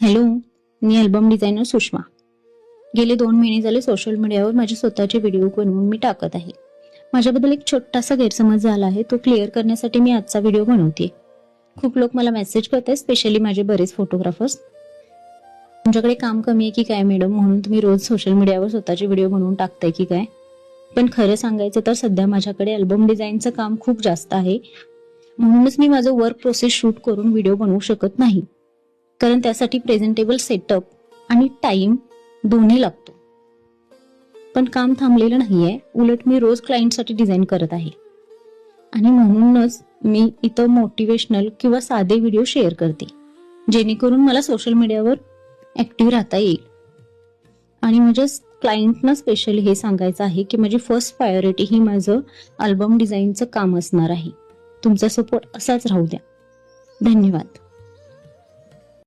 Hello, मी album designer Sushma. गेले 2 महिने झाले सोशल मीडियावर माझे स्वतःचे व्हिडिओ बनवून मी टाकत आहे. माझ्याबद्दल एक छोटासा गैरसमज झाला आहे, तो क्लिअर करण्यासाठी मी आजचा व्हिडिओ बनवते. खूप लोक मला मेसेज करतात, स्पेशली माझे बरेच फोटोग्राफर्स. तुमच्याकडे काम कमी आहे की काय मॅडम, म्हणून तुम्ही रोज सोशल मीडियावर स्वतःचे व्हिडिओ बनवून टाकताय की काय? पण खरं सांगायचं तर सध्या माझ्याकडे अल्बम डिझाईनचं काम खूप जास्त आहे, म्हणूनच मी माझं वर्क प्रोसेस शूट करून व्हिडिओ बनवू शकत नाही. कारण त्यासाठी प्रेझेंटेबल सेटअप आणि टाइम दोन्ही लागतो. पण काम थांबलेलं नाहीये, उलट मी रोज क्लायंटसाठी डिझाईन करत आहे. आणि म्हणूनच मी इथं मोटिवेशनल किंवा साधे व्हिडिओ शेअर करते, जेणेकरून मला सोशल मीडियावर ऍक्टिव्ह राहता येईल. आणि माझ्या क्लायंटना स्पेशली हे सांगायचं आहे की माझी फर्स्ट प्रायोरिटी ही माझं अल्बम डिझाईनचं काम असणार आहे. तुमचा सपोर्ट असाच राहू द्या. धन्यवाद.